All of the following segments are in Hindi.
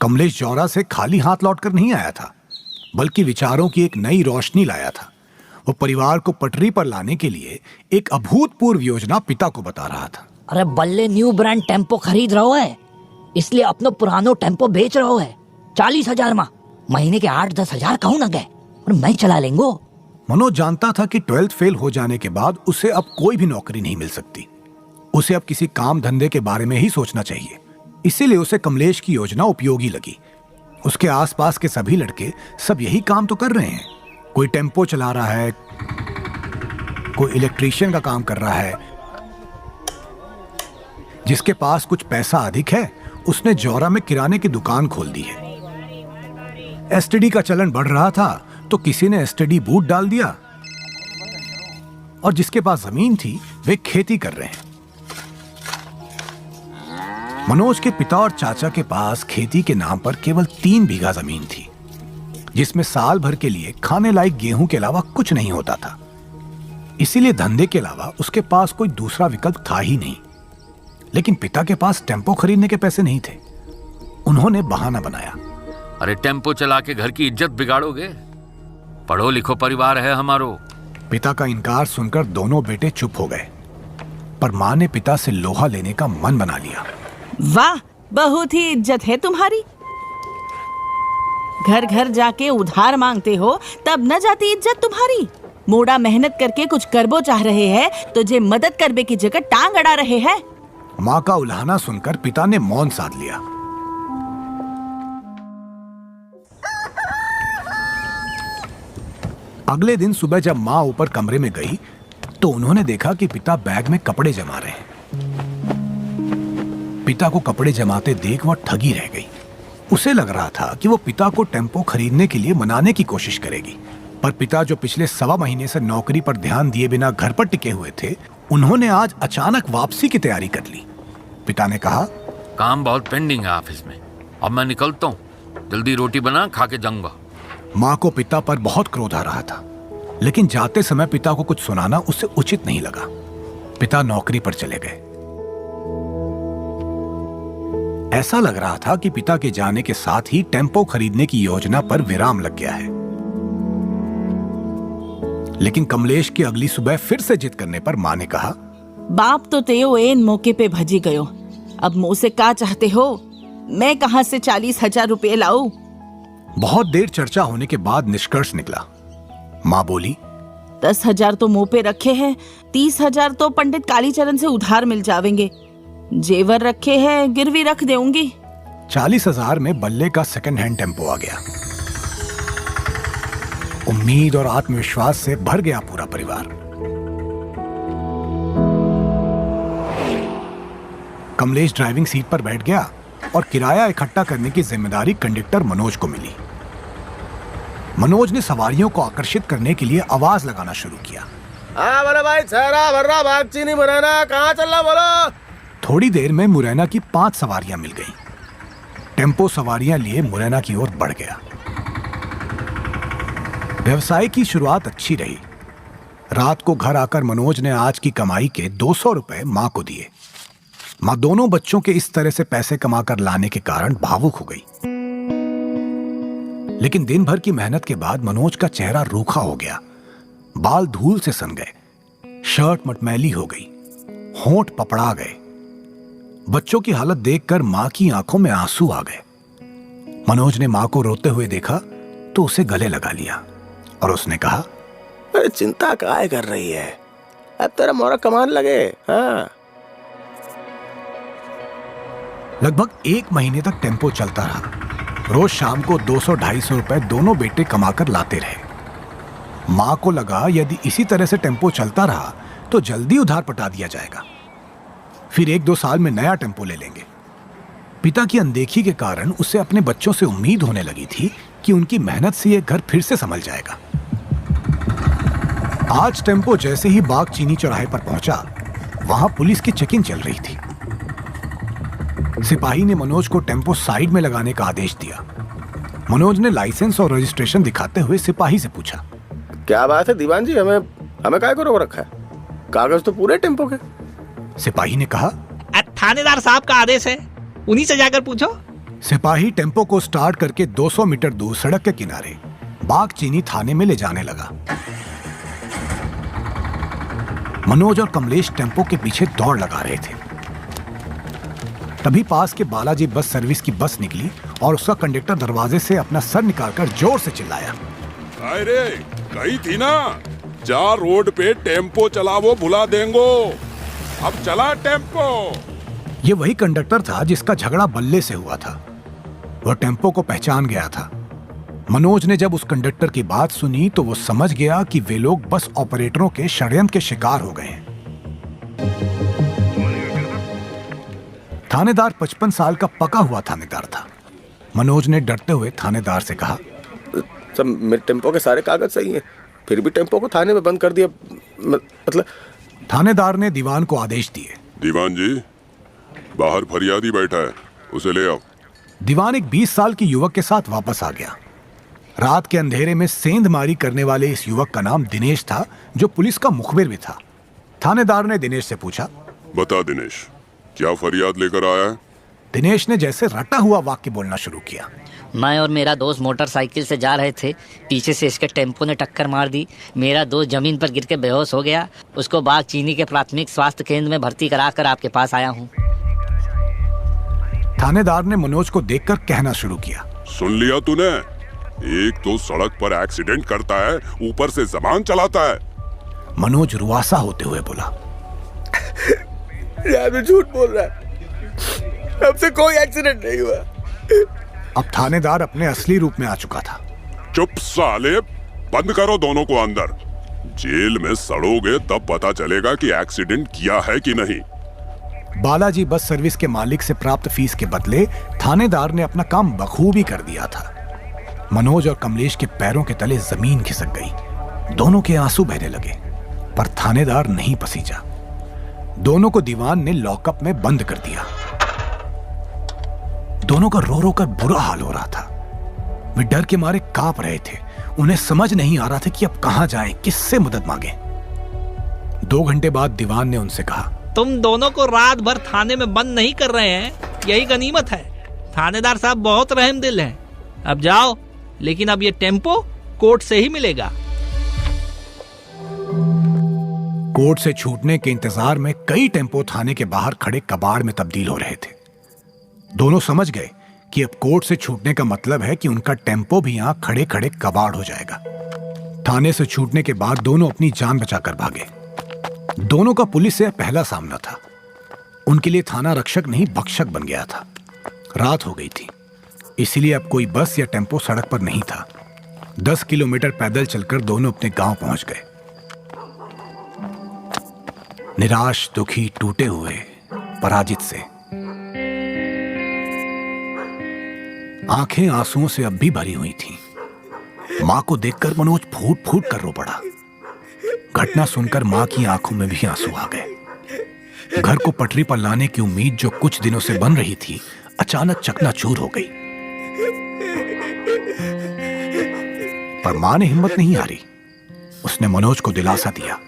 कमलेश जौरा से खाली हाथ लौटकर नहीं आया था, बल्कि विचारों की एक नई रोशनी लाया था। वो परिवार को पटरी पर लाने के लिए एक अभूतपूर्व योजना पिता को बता रहा था। अरे बल्ले न्यू ब्रांड टेम्पो खरीद रहो है, इसलिए अपनो पुरानो टेम्पो बेच रहो है 40,000 में। महीने के 8-10 हजार कहूँ न गए और मैं चला लेंगो। मनोज जानता था कि 12th फेल हो जाने के बाद उसे अब कोई भी नौकरी नहीं मिल सकती। उसे अब किसी काम धंधे के बारे में ही सोचना चाहिए। इसीलिए उसे कमलेश की योजना उपयोगी लगी। उसके आसपास के सभी लड़के सब यही काम तो कर रहे हैं। कोई टेम्पो चला रहा है, कोई इलेक्ट्रीशियन का काम कर रहा है। जिसके पास कुछ पैसा अधिक है उसने जौरा में किराने की दुकान खोल दी है। एसटीडी का चलन बढ़ रहा था तो किसी ने एसटीडी बूट डाल दिया, और जिसके पास जमीन थी वे खेती कर रहे हैं। मनोज के पिता और चाचा के पास खेती के नाम पर केवल 3 बीघा जमीन थी, जिसमें साल भर के लिए खाने लायक गेहूं के अलावा कुछ नहीं होता था। इसीलिए धंधे के अलावा उसके पास कोई दूसरा विकल्प था ही नहीं। लेकिन पिता के पास टेम्पो खरीदने के पैसे नहीं थे। उन्होंने बहाना बनाया, अरे टेम्पो चला के घर की इज्जत बिगाड़ोगे, पढ़ो लिखो परिवार है हमारो। पिता का इनकार सुनकर दोनों बेटे चुप हो गए, पर मां ने पिता से लोहा लेने का मन बना लिया। वाह, बहुत ही इज्जत है तुम्हारी। घर घर जाके उधार मांगते हो तब न जाती इज्जत तुम्हारी। मोड़ा मेहनत करके कुछ करबो चाह रहे हैं तो जे मदद करबे की जगह टांग अड़ा रहे हैं। मां का उल्हाना सुनकर पिता ने मौन साध लिया। अगले दिन सुबह जब मां ऊपर कमरे में गई तो उन्होंने देखा कि पिता बैग में कपड़े जमा रहे हैं। पिता को कपड़े जमाते देख वह ठगी रह गई। उसे लग रहा था कि वो पिता को टेम्पो खरीदने के लिए मनाने की कोशिश करेगी, पर पिता जो पिछले 1.25 महीने से नौकरी पर ध्यान दिए बिना घर पर टिके हुए थे, उन्होंने आज अचानक वापसी की तैयारी कर ली। पिता ने कहा, काम बहुत पेंडिंग है ऑफिस में, अब मैं निकलता हूँ, जल्दी रोटी बना, खा के जाऊंगा। मां को पिता पर बहुत क्रोध आ रहा था, लेकिन जाते समय पिता को कुछ सुनाना उसे उचित नहीं लगा। पिता नौकरी पर चले गए। ऐसा लग रहा था कि पिता के जाने के साथ ही टेम्पो खरीदने की योजना पर विराम लग गया है। लेकिन कमलेश की अगली सुबह फिर से जिद करने पर मां ने कहा, बाप तो तेयो एन मौके पे भजी गयो, अब मुंह से क्या चाहते हो? मैं कहां से 40,000 रुपए लाऊं? बहुत देर चर्चा होने के बाद निष्कर्ष निकला। मां बोली, 10,000 तो मुंह पे रखे हैं, 30,000 तो पंडित कालीचरण से उधार मिल जावेंगे। जेवर रखे हैं, गिरवी रख देऊंगी। 40,000 में बल्ले का सेकंड हैंड टेम्पो आ गया। उम्मीद और आत्मविश्वास से भर गया पूरा परिवार। कमलेश ड्राइविंग सीट पर बैठ गया और किराया इकट्ठा करने की जिम्मेदारी कंडक्टर मनोज को मिली। मनोज ने सवारियों को आकर्षित करने के लिए आवाज लगाना शुरू किया, बोलो भाई, छहरा भर्रा भाग चीनी मुरैना, कहाँ चल रहा बोलो। थोड़ी देर में मुरैना की 5 सवारियां मिल गईं। टेम्पो सवारियां लिए मुरैना की ओर बढ़ गया। व्यवसाय की शुरुआत अच्छी रही। रात को घर आकर मनोज ने आज की कमाई के 200 रुपए मां को दिए। मां दोनों बच्चों के इस तरह से पैसे कमाकर लाने के कारण भावुक हो गई। लेकिन दिन भर की मेहनत के बाद मनोज का चेहरा रूखा हो गया। बाल धूल से सन गए, शर्ट मटमैली हो गई, होंठ पपड़ा गए। बच्चों की हालत देखकर मां की आंखों में आंसू आ गए। मनोज ने मां को रोते हुए देखा तो उसे गले लगा लिया और उसने कहा, अरे चिंता काहे कर रही है, अब तेरा मोरा कमान लगे। हाँ। लगभग 1 महीने तक टेम्पो चलता रहा। रोज शाम को 200-250 रुपए दोनों बेटे कमाकर लाते रहे। मां को लगा यदि इसी तरह से टेम्पो चलता रहा तो जल्दी उधार पटा दिया जाएगा, फिर 1-2 साल में नया टेम्पो ले लेंगे। पिता की अनदेखी के कारण उसे अपने बच्चों से उम्मीद होने लगी थी कि उनकी मेहनत से यह घर फिर से संभल जाएगा। आज टेम्पो जैसे ही बाग चीनी चौराहे पर पहुंचा, वहां पुलिस की चेकिंग चल रही थी। सिपाही ने मनोज को टेम्पो साइड में लगाने का आदेश दिया। मनोज ने लाइसेंस और रजिस्ट्रेशन दिखाते हुए सिपाही से पूछा, क्या बात है दीवान जी, हमें काय को रोक रखा है? कागज तो पूरे टेम्पो के। सिपाही ने कहा, थानेदार साहब का आदेश है, उन्हीं से जाकर पूछो। सिपाही टेम्पो को स्टार्ट करके 200 मीटर दूर सड़क के किनारे बागचीनी थाने में ले जाने लगा। मनोज और कमलेश टेम्पो के पीछे दौड़ लगा रहे थे। तभी पास के बालाजी बस सर्विस की बस निकली और उसका कंडक्टर दरवाजे से अपना सर निकालकर जोर से चिल्लाया, अरे कही थी ना, जा रोड पे टेम्पो चलावो भुला देंगो, अब चला टेम्पो। ये वही कंडक्टर था जिसका झगड़ा बल्ले से हुआ था। वह टेम्पो को पहचान गया था। मनोज ने जब उस कंडक्टर की बात सुनी तो वो समझ गया कि वे लोग बस ऑपरेटरों के षड्यंत्र के शिकार हो गए हैं। थानेदार 55 साल का पका हुआ थानेदार था। मनोज ने डरते हुए थानेदार से कहा, सब मेरे टेम्पो के सारे कागज सही हैं, फिर भी टेम्पो को थाने में बंद कर दिया, मतलब। थानेदार ने दीवान को आदेश दिए। दीवान जी, बाहर फरियादी बैठा है, उसे ले आओ। दीवान एक 20 साल के युवक के साथ वापस आ गया। रात के अंधेरे में सेंधमारी करने वाले इस युवक का नाम दिनेश था, जो पुलिस का मुखबिर भी था। थानेदार ने दिनेश से पूछा, बता दिनेश, क्या फरियाद लेकर आया है? दिनेश ने जैसे रटा हुआ वाक्य बोलना शुरू किया। मैं और मेरा दोस्त मोटरसाइकिल से जा रहे थे, पीछे से इसके टेम्पो ने टक्कर मार दी। मेरा दोस्त जमीन पर गिर के बेहोश हो गया। उसको बागचीनी के प्राथमिक स्वास्थ्य केंद्र में भर्ती कराकर आपके पास आया हूँ। थानेदार ने मनोज को देखकर कहना शुरू किया, सुन लिया तूने? एक तो सड़क पर एक्सीडेंट करता है, ऊपर से जबान चलाता है। मनोज रुआसा होते हुए बोला, यार झूठ बोल रहा है, हमसे कोई एक्सीडेंट नहीं हुआ। अब थानेदार अपने असली रूप में आ चुका था। चुप साले, बंद करो दोनों को अंदर। जेल में सड़ोगे तब पता चलेगा कि एक्सीडेंट किया है कि नहीं। बालाजी बस सर्विस के मालिक से प्राप्त फीस के बदले थानेदार ने अपना काम बखूबी कर दिया था। मनोज और कमलेश के पैरों के तले जमीन खिसक गई। दोनों के आंसू बहने लगे, पर थानेदार नहीं पसीजा। दोनों को दीवान ने लॉकअप में बंद कर दिया। दोनों का रो रो कर बुरा हाल हो रहा था। वे डर के मारे कांप रहे थे। उन्हें समझ नहीं आ रहा था कि अब कहां जाएं, किससे मदद मांगे। 2 घंटे बाद दीवान ने उनसे कहा, तुम दोनों को रात भर थाने में बंद नहीं कर रहे हैं, यही गनीमत है। थानेदार साहब बहुत रहमदिल हैं। अब जाओ, लेकिन अब ये टेम्पो कोर्ट से ही मिलेगा। कोर्ट से छूटने के इंतजार में कई टेम्पो थाने के बाहर खड़े कबाड़ में तब्दील हो रहे थे। दोनों समझ गए कि अब कोर्ट से छूटने का मतलब है कि उनका टेम्पो भी यहां खड़े खड़े कबाड़ हो जाएगा। थाने से छूटने के बाद दोनों अपनी जान बचाकर भागे। दोनों का पुलिस से पहला सामना था। उनके लिए थाना रक्षक नहीं, भक्षक बन गया था। रात हो गई थी, इसलिए अब कोई बस या टेम्पो सड़क पर नहीं था। 10 किलोमीटर पैदल चलकर दोनों अपने गांव पहुंच गए। निराश, दुखी, टूटे हुए, पराजित से। आंखें आंसुओं से अब भी भरी हुई थीं। मां को देखकर मनोज फूट फूट कर रो पड़ा। घटना सुनकर मां की आंखों में भी आंसू आ गए। घर को पटरी पर लाने की उम्मीद जो कुछ दिनों से बन रही थी, अचानक चकनाचूर हो गई। पर मां ने हिम्मत नहीं हारी। उसने मनोज को दिलासा दिया,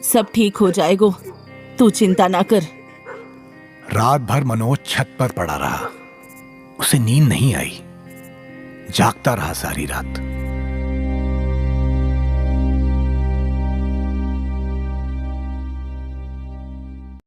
सब ठीक हो जाएगा, तू चिंता ना कर। रात भर मनोज छत पर पड़ा रहा। उसे नींद नहीं आई। जागता रहा सारी रात।